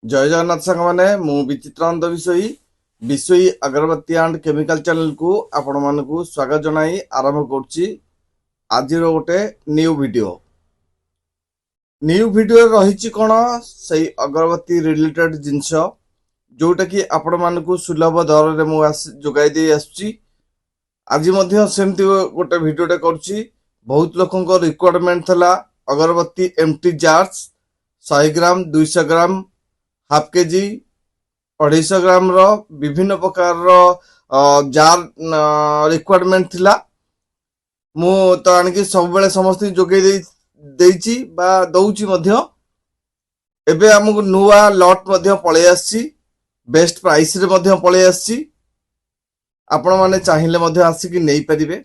जय जगन्नाथ सांग मैंने मु विचित्रानंद विषयी अगरबत्ती एंड केमिकल चैनल को आपण मानकु स्वागत जनाई आरंभ करुच्ची आज गोटे न्यू वीडियो रही कौन से अगरबत्ती रिलेटेड जिनस जोटा कि आपण मानकु सुलभ दर रे मु जोगाई दे आसुची आज सेमती गोटे वीडियोटे करुच्ची बहुत लोकंको रिक्वायरमेंट थला अगरबत्ती एम्प्टी जार्स 100 ग्राम 200 ग्राम हाफ केजी 250 ग्राम रो विभिन्न प्रकार रो जार रिक्वायरमेंट थिला मु तो आनिकी सब बेले समस्त जोगे देइची बा दउची मध्य एबे हमकु नुवा लॉट मध्य पळे आसी बेस्ट प्राइस रे मध्य पळे आसी आपण माने चाहिले मध्य आसी कि नै परिबे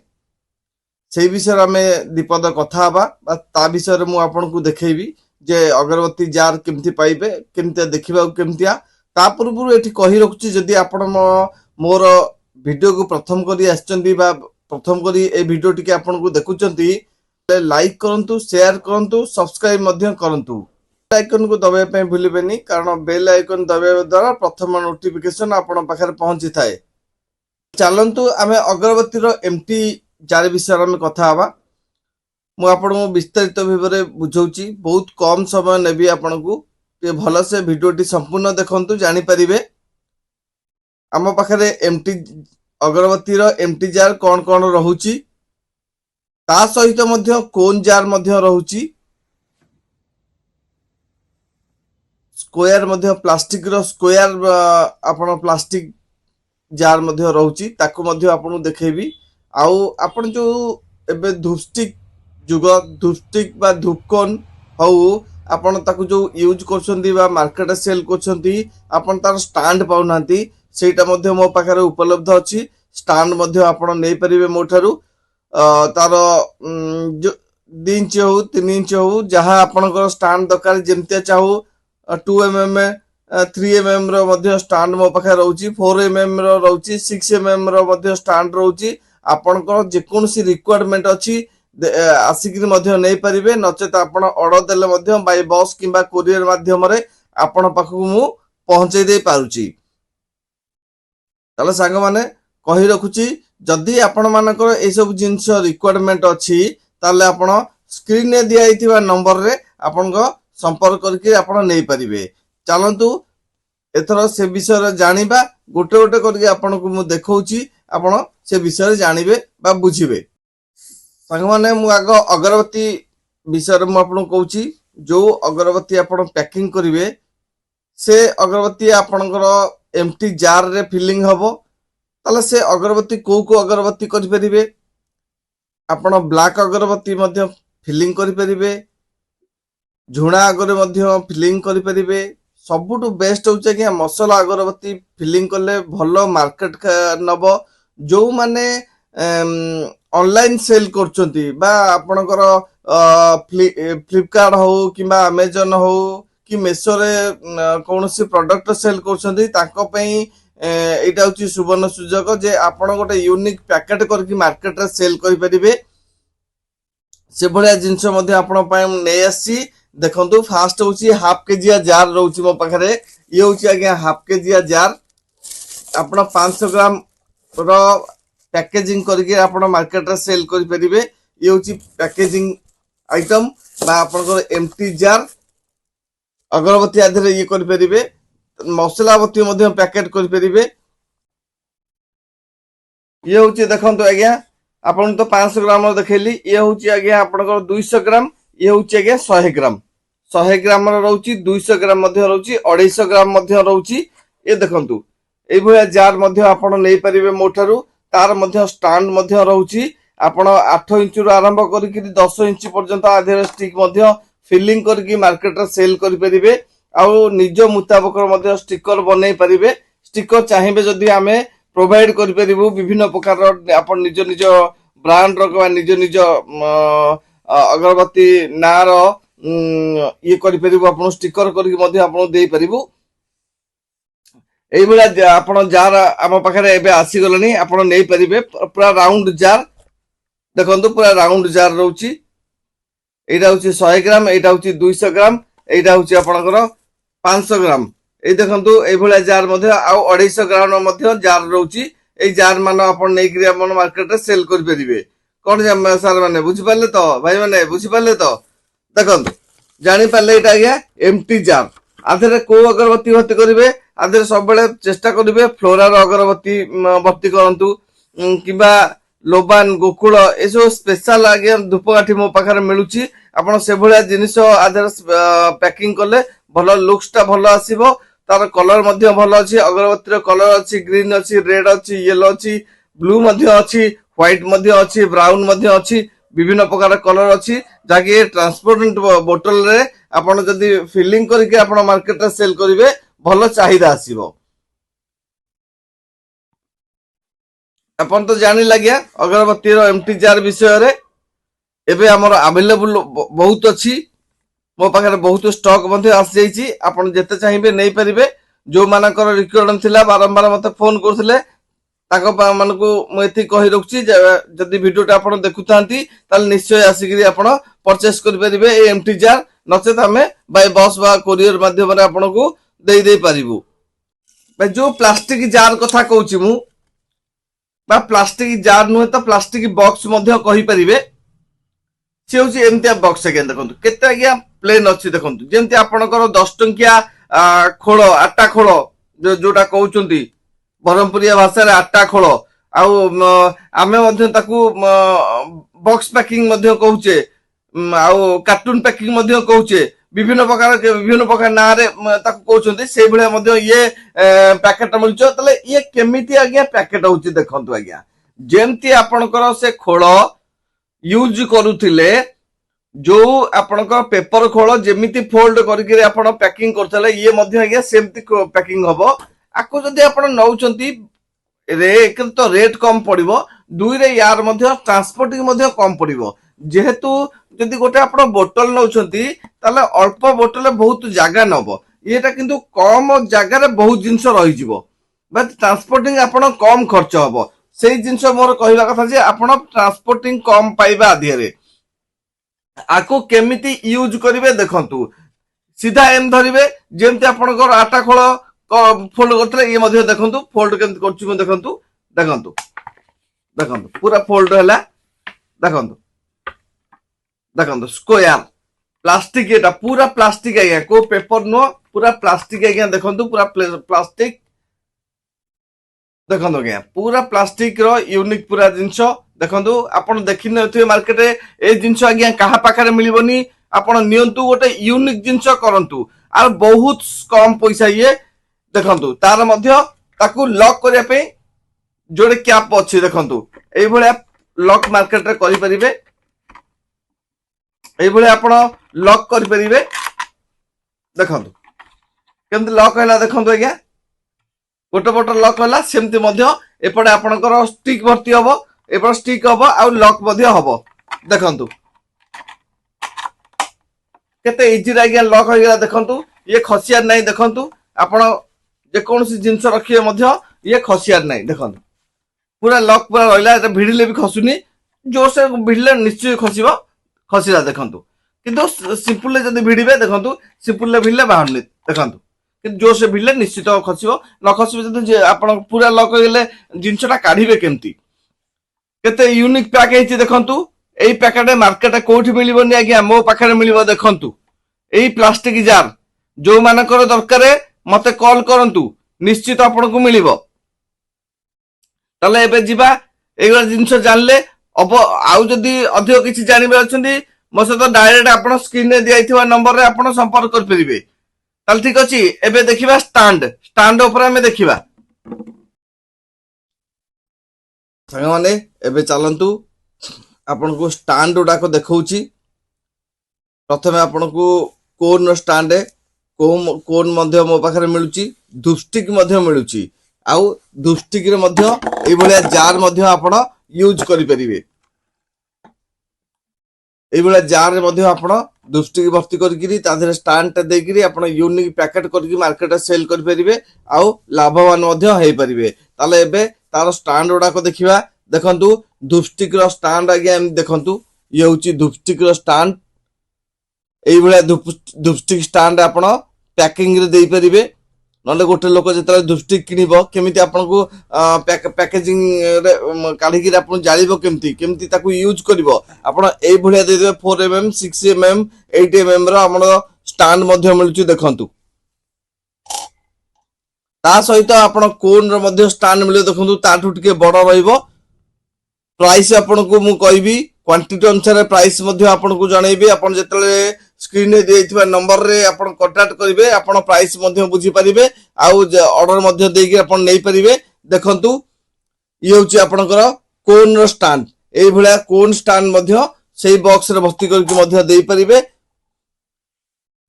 सेही विषय रे हमें दीपद कथा हबा बा ता विषय रे मु आपन को देखैबी जे अगरबत्ती जार केमती पाइबे केमती देखिबा केमतिया ता पूर्व एठी कहि रखुची जदि आपण मोर वीडियो को प्रथम करी आछंती बा प्रथम करी ए वीडियो टिके आपण को देखुचंती लाइक करंतु शेयर करंतु सब्सक्राइब मध्य करंतु बेल आइकन को दबाय पे भूलिबेनी कारण बेल आइकन दबाय द्वारा प्रथम नोटिफिकेशन आपण पाखरे पहुंची थाए। चलंतु आमे अगरबत्ती रो एम्प्टी जार विषय रे कथा हबा मु आपण विस्तारित भाव बुझाऊँ बहुत कम समय नेबी आपण को भल से भिडियोटी संपूर्ण देखंतु जानि परिबे आम पाखरे एम्प्टी अगरबत्ती रो एम्प्टी जार कौन कौन रहुची ता सहित मध्य कोन जार मध्य रहुची स्क्वायर मध्य प्लास्टिक रो स्क्वायर आपण प्लास्टिक जार मध्य रहुची ताको मध्य आपण देखैबी आउ आपण जो एबे धूपस्टिक जुग धूपस्टिक बा धूपकोन हऊ आपण ताकू जो यूज करछंती बा मार्केट सेल करछंती आपण तार स्टैंड पाउनांती सेटा मध्य मो पाखरे उपलब्ध अछि स्टैंड मध्य आपण नै परिबे मोठारू तार जो 2 इंच हो 3 इंच हो जहां आपनकर स्टैंड दरकार जेमते चाहू 2 mm 3 mm रो मध्य स्टैंड मो पाखरे रहउची 4 mm रो रहउची 6 mm रो मध्य स्टैंड रहउची आपनकर जे कोनसी रिक्वायरमेंट अछि आसिक मध्य नहीं पारिबे नचेत आपण ऑर्डर देले मध्य बाय बस किंबा कोरियर माध्यम रे आपण पाखु मु पहुंचे दे पारुची। तले सांग माने कहि रखुची जदी आपण मानकर ए सब जिंस रिक्वायरमेंट अछि ताले आपण स्क्रीन ने दिया आइथिबा नंबर रे आपण को संपर्क करके आपण नै पारिबे। चलंतु एथरो से विषय रे जानिबा गोटे गोटे करके आपण को मु देखौची आपण से विषय रे जानिबे बा बुझिबे। सांग माने मु आगो अगरबत्ती विषय रे मु आपन कहूची जो अगरबत्ती आपण पैकिंग करिवे से अगरबत्ती आपनकर एम्प्टी जार रे फिलिंग हबो ताले से अगरबत्ती को अगरबत्ती करि परिबे आपण ब्लैक अगरबत्ती मध्य फिलिंग करि परिबे झुणा अगर मध्य फिलिंग करि परिबे सबुटु बेस्ट होचे कि मसला अगरबत्ती फिलिंग करले भलो मार्केट नबो जो माने ऑनलाइन सेल करछंती बा आपनकर फ्लिपकार्ट हो किंबा अमेजन हो कि मेसो रे कोनोसी प्रोडक्ट सेल करछंती ताको पई एटा होची सुवर्ण सुजोग जे आपण गोटे यूनिक पैकेट करके मार्केट रे सेल करि परिबे से भलिया जिंस मध्ये आपण पई नै आसी देखंतु फास्ट होची हाफ केजी जार रहउची मो पाखरे ये होची आज्ञा हाफ केजी जार आपण 500 ग्राम रो पैकेजिंग करके आपण मार्केट रे सेल करि परिबे ये होची पैकेजिंग आइटम बा आपण एम्प्टी जार अगरबत्ती आधरे ये करि परिबे मसला बत्ती मध्ये पैकेट करि परिबे ये होची देखंतु आज्ञा आपण तो 500 ग्राम रो देखैली ये होची आज्ञा आपण 200 ग्राम ये होची आज्ञा 100 ग्राम रो रहउची 200 ग्राम मध्ये रहउची 250 ग्राम मध्ये रहउची ये देखंतु ए भया जार मध्ये आपण नै परिबे मोठारू तार मध्य स्टैंड मध्य रहउची आपण 8 इंच रु आरंभ करिकि 10 इंच पर्यंत आधेर स्टिक मध्य फिलिंग करिकि मार्केट रे सेल करि परिबे आ निज मुताबिक मध्य स्टिकर बनै परिबे स्टिकर चाहिबे जदी आमे प्रोवाइड करि परिबो विभिन्न प्रकार आपण निज निज ब्रांड रो निज निज अगरबत्ती नार ये करि परिबो आपण स्टिकर करिकि मध्य आपण देई परिबो एई बेला आपण जार आम पाखरे एबे आसी गलनी आपण नै परिबे पूरा राउंड जार देखंतु पूरा राउंड जार रहउची एटा होची 100 ग्राम एटा होची 200 ग्राम एटा होची आपनकर 500 ग्राम এই দেখন্তু এইভଳିଆ ଜାର ମଧ୍ୟ ଆଉ 250 ଗ୍ରାମ ମଧ୍ୟ ଜାର ରହୁଛି। ଏଇ ଜାର ମାନ ଆପଣ ନେଇକିରି ଆପଣ ମାର୍କେଟରେ ସେଲ୍ କରିପାରିବେ। କଣ ସାର୍ ମାନେ ବୁଝିପାରିଲେ ତ ଭାଇ ମାନେ ବୁଝିପାରିଲେ ତ? ଦେଖନ୍ତୁ ଜାଣିପାରିଲେ ଏଇଟା ଆଜ୍ଞା ଏମ୍ଟି ଜାର। ଆଧରେ କୋଉ ଅଗରବତୀ ଭର୍ତ୍ତି କରିବେ? ଆଧରେ ସବୁବେଳେ ଚେଷ୍ଟା କରିବେ ଫ୍ଲୋରାର ଅଗରବତୀ ଭର୍ତ୍ତି କରନ୍ତୁ କିମ୍ବା ଲୋବାନ ଗୋକୁଳ ଏସବୁ ସ୍ପେଶାଲ ଆଜ୍ଞା ଧୂପକାଠି ମୋ ପାଖରେ ମିଳୁଛି। ଆପଣ ସେଭଳିଆ ଜିନିଷ ଆଧରେ ପ୍ୟାକିଂ କଲେ ଭଲ ଲୁକ୍ସ ଟା ଭଲ ଆସିବ। ତାର କଲର ମଧ୍ୟ ଭଲ ଅଛି। ଅଗରବତୀର କଲର ଅଛି, ଗ୍ରୀନ ଅଛି, ରେଡ୍ ଅଛି, ୟେଲୋ ଅଛି, ବ୍ଲୁ ମଧ୍ୟ ଅଛି, ହ୍ୱାଇଟ୍ ମଧ୍ୟ ଅଛି, ବ୍ରାଉନ ମଧ୍ୟ ଅଛି, ବିଭିନ୍ନ ପ୍ରକାର କଲର ଅଛି, ଯାହାକି ଟ୍ରାନ୍ସପୋର୍ଟ ବୋଟଲରେ ଆପଣ ଯଦି ଫିଲିଂ କରିକି ଆପଣ ମାର୍କେଟରେ ସେଲ୍ କରିବେ ଭଲ ଚାହିଦା ଆସିବ। ଆପଣ ତ ଜାଣିଲେ ଆଜ୍ଞା ଅଗରବତୀର ଏମ୍ଟି ଜାର ବିଷୟରେ। ଏବେ ଆମର ଆଭେଲେବୁଲ ବହୁତ ଅଛି। ମୋ ପାଖରେ ବହୁତ ଷ୍ଟକ୍ ମଧ୍ୟ ଆସିଯାଇଛି। ଆପଣ ଯେତେ ଚାହିଁବେ ନେଇପାରିବେ। ଯୋଉମାନଙ୍କର ରିକ୍ୱାରମେଣ୍ଟ ଥିଲା ବାରମ୍ବାର ମତେ ଫୋନ କରୁଥିଲେ ତାଙ୍କ ମାନଙ୍କୁ ମୁଁ ଏତିକି କହି ରଖୁଛି ଯଦି ଭିଡିଓଟା ଆପଣ ଦେଖୁଥାନ୍ତି ତାହେଲେ ନିଶ୍ଚୟ ଆସିକିରି ଆପଣ ପରଚେସ୍ କରିପାରିବେ এই ଏମ୍ଟି ଜାର। ନଚେତ ଆମେ ବାଇ ବସ୍ ବା କୋରିଅର ମାଧ୍ୟମରେ ଆପଣଙ୍କୁ ଦେଇ ପାରିବୁ। ଯୋଉ ପ୍ଲାଷ୍ଟିକ ଜାର କଥା କହୁଛି ମୁଁ ବା ପ୍ଲାଷ୍ଟିକ ଜାର ନୁହେଁ ତ ପ୍ଲାଷ୍ଟିକ ବକ୍ସ ମଧ୍ୟ କହିପାରିବେ। ସେ ହଉଛି ଏମିତିଆ ବକ୍ସ ଆଜ୍ଞା ଦେଖନ୍ତୁ କେତେ ଆଜ୍ଞା ପ୍ଲେନ୍ ଅଛି ଦେଖନ୍ତୁ। ଯେମିତି ଆପଣଙ୍କର 10 ଟଙ୍କିଆ ଖୋଳ ଆଟା ଖୋଳ ଯୋଉଟା କହୁଛନ୍ତି ବ୍ରହ୍ମପୁରିଆ ଭାଷାରେ ଆଟା ଖୋଳ। ଆଉ ଆମେ ମଧ୍ୟ ତାକୁ ବକ୍ସ ପ୍ୟାକିଂ ମଧ୍ୟ କହୁଛେ ଆଉ କାର୍ଟୁନ ପ୍ୟାକିଂ ମଧ୍ୟ କହୁଛେ। ବିଭିନ୍ନ ପ୍ରକାର ନାଁରେ ତାକୁ କହୁଛନ୍ତି। ସେଇଭଳିଆ ମଧ୍ୟ ଇଏ ପ୍ୟାକେଟ ମିଳୁଛି। ତାହେଲେ ଇଏ କେମିତି ଆଜ୍ଞା ପ୍ୟାକେଟ ହଉଛି ଦେଖନ୍ତୁ ଆଜ୍ଞା। ଯେମିତି ଆପଣଙ୍କର ସେ ଖୋଳ ୟୁଜ କରୁଥିଲେ ଯୋଉ ଆପଣଙ୍କ ପେପର ଖୋଳ ଯେମିତି ଫୋଲ୍ଡ କରିକି ଆପଣ ପ୍ୟାକିଂ କରୁଥିଲେ ଇଏ ମଧ୍ୟ ଆଜ୍ଞା ସେମିତି ପ୍ୟାକିଂ ହବ। ଆକୁ ଯଦି ଆପଣ ନଉଛନ୍ତି ଏକ ତ ରେଟ୍ କମ ପଡିବ, ଦୁଇରେ ୟାର ମଧ୍ୟ ଟ୍ରାନ୍ସପୋର୍ଟିଂ ମଧ୍ୟ କମ ପଡିବ। ଯେହେତୁ ଯଦି ଗୋଟେ ଆପଣ ବୋଟଲ ନଉଛନ୍ତି ତାହେଲେ ଅଳ୍ପ ବୋଟଲରେ ବହୁତ ଜାଗା ନବ। ଇଏଟା କିନ୍ତୁ କମ ଜାଗାରେ ବହୁତ ଜିନିଷ ରହିଯିବ ବା ଟ୍ରାନ୍ସପୋର୍ଟିଂ ଆପଣ କମ ଖର୍ଚ୍ଚ ହବ। ସେଇ ଜିନିଷ ମୋର କହିବା କଥା ଯେ ଆପଣ ଟ୍ରାନ୍ସପୋର୍ଟିଂ କମ ପାଇବା ଆଧିଅରେ। ଆକୁ କେମିତି ୟୁଜ କରିବେ ଦେଖନ୍ତୁ। ସିଧା ଏମ୍ ଧରିବେ ଯେମିତି ଆପଣଙ୍କର ଆଟା ଖୋଳ ଫୋଲ୍ଡ କରୁଥିଲେ ଇଏ ମଧ୍ୟ ଦେଖନ୍ତୁ ଫୋଲ୍ଡ କେମିତି କରୁଛି ମୁଁ ଦେଖନ୍ତୁ ଦେଖନ୍ତୁ ଦେଖନ୍ତୁ ପୁରା ଫୋଲ୍ଡ ହେଲା। ଦେଖନ୍ତୁ ଦେଖନ୍ତୁ ସ୍କୋୟାର ପ୍ଲାଷ୍ଟିକ ଏଟା ପୁରା ପ୍ଲାଷ୍ଟିକ ଆଜ୍ଞା କୋଉ ପେପର ନୁହଁ ପୁରା ପ୍ଲାଷ୍ଟିକ ଆଜ୍ଞା ଦେଖନ୍ତୁ ପୁରା ପ୍ଲାଷ୍ଟିକ ଦେଖନ୍ତୁ ଆଜ୍ଞା ପୁରା ପ୍ଲାଷ୍ଟିକ ର ୟୁନିକ୍ ପୁରା ଜିନିଷ ଦେଖନ୍ତୁ। ଆପଣ ଦେଖିନଥିବେ ମାର୍କେଟରେ ଏଇ ଜିନିଷ ଆଜ୍ଞା କାହା ପାଖରେ ମିଳିବନି। ଆପଣ ନିଅନ୍ତୁ ଗୋଟେ ୟୁନିକ୍ ଜିନିଷ କରନ୍ତୁ ଆଉ ବହୁତ କମ ପଇସା ଇଏ ଦେଖନ୍ତୁ। ତାର ମଧ୍ୟ ତାକୁ ଲକ୍ କରିବା ପାଇଁ ଯୋଡେ କ୍ୟାପ୍ ଅଛି ଦେଖନ୍ତୁ। ଏଇଭଳିଆ ଲକ୍ ମାର୍କେଟରେ କରିପାରିବେ। এইଭଳି ଆପଣ ଲକ୍ କରିପାରିବେ। ଦେଖନ୍ତୁ କେମିତି ଲକ୍ ହେଲା ଦେଖନ୍ତୁ ଆଜ୍ଞା। ଗୋଟେ ପଟ ଲକ୍ ହେଲା ସେମିତି ମଧ୍ୟ ଏପଟେ ଆପଣଙ୍କର ଷ୍ଟିକ୍ ଭର୍ତ୍ତି ହବ। ଏପଟେ ଷ୍ଟିକ୍ ହବ ଆଉ ଲକ୍ ମଧ୍ୟ ହବ। ଦେଖନ୍ତୁ କେତେ ଇଜିରେ ଆଜ୍ଞା ଲକ୍ ହେଇଗଲା ଦେଖନ୍ତୁ। ଇଏ ଖସିଆର ନାହିଁ ଦେଖନ୍ତୁ। ଆପଣ ଯେକୌଣସି ଜିନିଷ ରଖିବେ ମଧ୍ୟ ଇଏ ଖସିଆର ନାହିଁ ଦେଖନ୍ତୁ। ପୁରା ଲକ୍ ପୁରା ରହିଲା। ଏଟା ଭିଡିଲେ ବି ଖସୁନି। ଜୋରସେ ଭିଡିଲେ ନିଶ୍ଚୟ ଖସିବ। ଖସିଲା ଦେଖନ୍ତୁ। କିନ୍ତୁ ସିମ୍ପୁଲରେ ଯଦି ଭିଡିବେ ଦେଖନ୍ତୁ ସିମ୍ପୁଲରେ ଭିଡିଲେ ବାହାରୁନି ଦେଖନ୍ତୁ। କିନ୍ତୁ ଜୋରସେ ଭିଡିଲେ ନିଶ୍ଚିତ ଖସିବ। ନ ଖସିବ ଯଦି ଆପଣ ପୁରା ଲକ୍ ହେଇଗଲେ ଜିନିଷଟା କାଢିବେ କେମିତି। କେତେ ୟୁନିକ୍ ପ୍ୟାକ୍ ହେଇଛି ଦେଖନ୍ତୁ। ଏଇ ପ୍ୟାକେଟ ମାର୍କେଟ କୋଉଠି ମିଳିବନି ଆଜ୍ଞା ମୋ ପାଖରେ ମିଳିବ ଦେଖନ୍ତୁ। ଏଇ ପ୍ଲାଷ୍ଟିକ ଜାର ଯୋଉମାନଙ୍କର ଦରକାର ମତେ କଲ କରନ୍ତୁ ନିଶ୍ଚିତ ଆପଣଙ୍କୁ ମିଳିବ। ତାହେଲେ ଏବେ ଯିବା ଏଇଭଳିଆ ଜିନିଷ ଜାଣିଲେ ଆଉ ଯଦି ଅଧିକ କିଛି ଜାଣିବାର ଅଛନ୍ତି ମୋ ସହିତ ଡାଇରେକ୍ଟ ଆପଣ ସ୍କ୍ରିନରେ ଦିଆଯାଇଥିବା ନମ୍ବରରେ ଆପଣ ସମ୍ପର୍କ କରିପାରିବେ। ତାହେଲେ ଠିକ ଅଛି। ଏବେ ଦେଖିବା ଷ୍ଟାଣ୍ଡ ଉପରେ ଆମେ ଦେଖିବା। ସାଙ୍ଗମାନେ ଏବେ ଚାଲନ୍ତୁ ଆପଣଙ୍କୁ ଷ୍ଟାଣ୍ଡ ଗୁଡାକ ଦେଖଉଛି। ପ୍ରଥମେ ଆପଣଙ୍କୁ କୋନ୍ ଷ୍ଟାଣ୍ଡ କୋନ୍ ମଧ୍ୟ ମୋ ପାଖରେ ମିଳୁଛି। ଧୂପଷ୍ଟିକ ମଧ୍ୟ ମିଳୁଛି। ଆଉ ଧୂପଷ୍ଟିକରେ ମଧ୍ୟ ଏଇଭଳିଆ ଜାର ମଧ୍ୟ ଆପଣ ୟୁଜ କରିପାରିବେ। এইভଳିଆ ଜାରରେ ମଧ୍ୟ ଆପଣ ଧୂପଷ୍ଟିକ ଭର୍ତ୍ତି କରିକିରି ତା ଦେହରେ ଷ୍ଟାଣ୍ଡଟା ଦେଇକିରି ଆପଣ ୟୁନିକ୍ ପ୍ୟାକେଟ କରିକି ମାର୍କେଟରେ ସେଲ୍ କରିପାରିବେ ଆଉ ଲାଭବାନ ମଧ୍ୟ ହେଇପାରିବେ। ତାହେଲେ ଏବେ ତାର ଷ୍ଟାଣ୍ଡ ଗୁଡାକ ଦେଖିବା। ଦେଖନ୍ତୁ ଧୂପଷ୍ଟିକର ଷ୍ଟାଣ୍ଡ ଆଜ୍ଞା ଏମିତି ଦେଖନ୍ତୁ। ଇଏ ହଉଛି ଧୂପଷ୍ଟିକର ଷ୍ଟାଣ୍ଡ। এইଭଳିଆ ଧୂପଷ୍ଟିକ ଷ୍ଟାଣ୍ଡ ଆପଣ ପ୍ୟାକିଂରେ ଦେଇପାରିବେ। नले गोटे लोक जो दृष्टि किणव केमी आपको पैकेजिंग काढ़ी आप जान केमती केमती यूज कर देदेवे 4mm 6mm 8mm स्टांड मिलूँ देखु ता सहित आप कोन रो स्टांड मिले देखु ताठू टिके बड़ रहिबो प्राइस आपन को मु कहबी क्वांटिटी अनुसार प्राइस आपन को जनइबी आपन जेतले स्क्रीन रे देइथिबा नंबर रे आपन कांटेक्ट करिवे आपन प्राइस बुझी परिबे आउ ऑर्डर देके आपन नै परिबे देखंतु ये होची आपनकर कोन रो स्टैंड एई भलिया कोन स्टैंड सेही बॉक्स रे भर्ती करके देई परिबे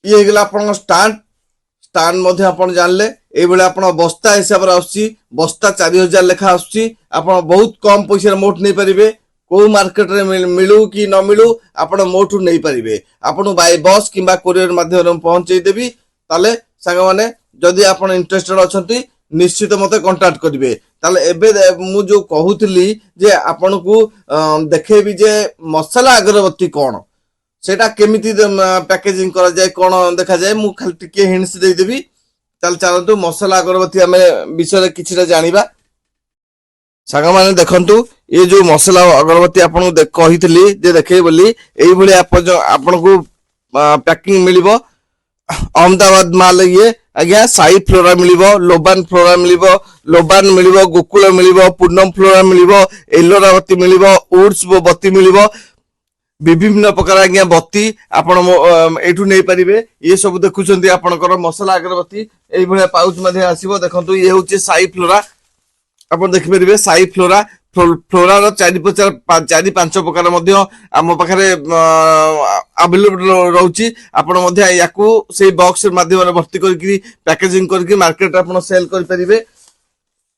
ये गेला आपन स्टैंड स्टैंड आपन जानले एई भलिया आपन बस्ता हिसाब रे आउची बस्ता 4000 लेखा आउची आपन बहुत कम पैसा मोट नै परिबे को मार्केट रे मिलू कि न मिलू आपण मोठू नहीं पारिबे आपण बाय बस किंबा कोरियर माध्यम पहुंचई देबी ताले संग माने जदी आपण इंटरेस्टेड अछंती निश्चित मते कांटेक्ट करिवे ताले एबे मु जो कहूतली जे आपण को देखेबी जे मसाला अगरबत्ती कोन सेटा केमिति पैकेजिंग करा जाय कोन देखा जाय मु खाली टिके हिंट्स दे देबी ताले चलतु मसाला अगरबत्ती हमें विषय किछिरा जानिबा सांग माने देखंतु ये जो मसला अगरबत्ती आपन कहितली जे देखे बोली एई भली आपन को पैकिंग मिलिबो अहमदाबाद माल ये आज्ञा साई फ्लोरा मिलिबो लोबान मिलिबो गोकुल मिलिबो पूर्णम फ्लोरा मिलिबो एलोरावती मिलिबो उड्स बत्ती मिलिबो विभिन्न प्रकार आज्ञा बत्ती आपण एठू नै परिबे ये सब देखुचंती आपनकर मसला अगरबत्ती एई भली पाउच मध्ये आसीबो देखंतु ये होची साई फ्लोरा आपण देखि परिबे साई फ्लोरा फ्लोरार 4-5 प्रकार आम पाखे अवेलेबल रोची आपण याकू से बॉक्स माध्यम भर्ती करके पैकेजिंग करके मार्केट आपण सेल कर परिबे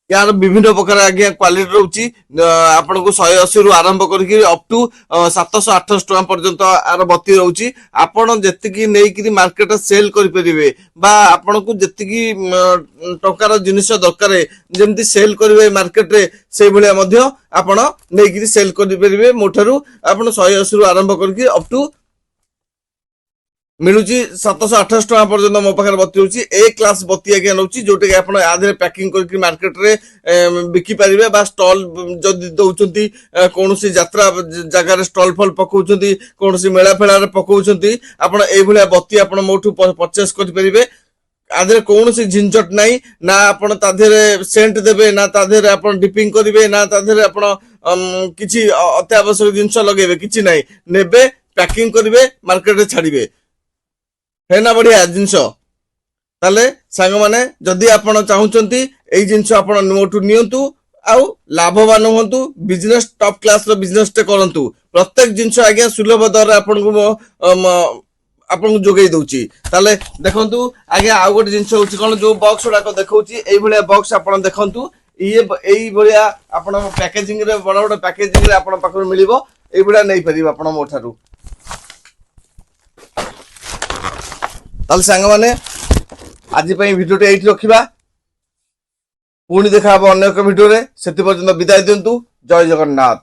यार विभिन्न प्रकार आज्ञा क्वालिटी रोची आपण को 180 रु आरंभ करके अप टू 700-800 टका पर्यंत आर बत्ती रोची आपण जेतिकी नेइकरी मार्केट सेल कर परिबे बा आपण को जेतिकी टकार जिनिस दरकार जेमती सेल करिवे मार्केट रे से भलिया मध्ये आपण नेइकरी सेल कर परिबे मोठरू आपण 180 रु आरंभ करके अप टू मिलूची 700-800 टका पर्यंत मो पाखे बत्ती होची ए क्लास बत्ती आज्ञा नौची जोटे कि आपण आधे पैकिंग करके मार्केट रे बिकी परिबे बा स्टॉल जदी दउचंती कोनोसी यात्रा जगह रे स्टॉल फॉल पकाउचंती कोनोसी मेला फेला रे पकाउचंती आपण एई भलिया बत्ती आपण मोठू परचेस कर परिबे आधे कोनोसी झिंझट नाही ना आपण ताधेरे सेंट देबे ना ताधेरे आपण डिपिंग करिवे ना ताधेरे आपण किछि अत्यावश्यक जिंस लगेबे किछि नाही नेबे पैकिंग करिवे मार्केट रे छाडिबे है ना बढ़िया जिनस ताले सांग माने जदि आपण चाहुचंती एई जिनस आपण मोटू नियंतु आउ लाभवान होंतु बिजनेस टॉप क्लास रो बिजनेस टे करंतु प्रत्येक जिनस आज्ञा सुलभ दर आपण को जोगई दउची ताले देखंतु आज्ञा आ गोटे जिनस होची कोन जो बॉक्स उडा को देखौची एई भलिया बॉक्स आपण देखंतु ये एई भलिया आपण पैकेजिंग रे बड़ बड़ पैकेजिंग रे आपण पाखर मिलिबो एई भलिया नै परिबो आपण मोठारू ताले सांग माने आज भिडियो ये रखा पुणी देखा अन्य एक भिडियो से विदाय दिंतु जय जगन्नाथ।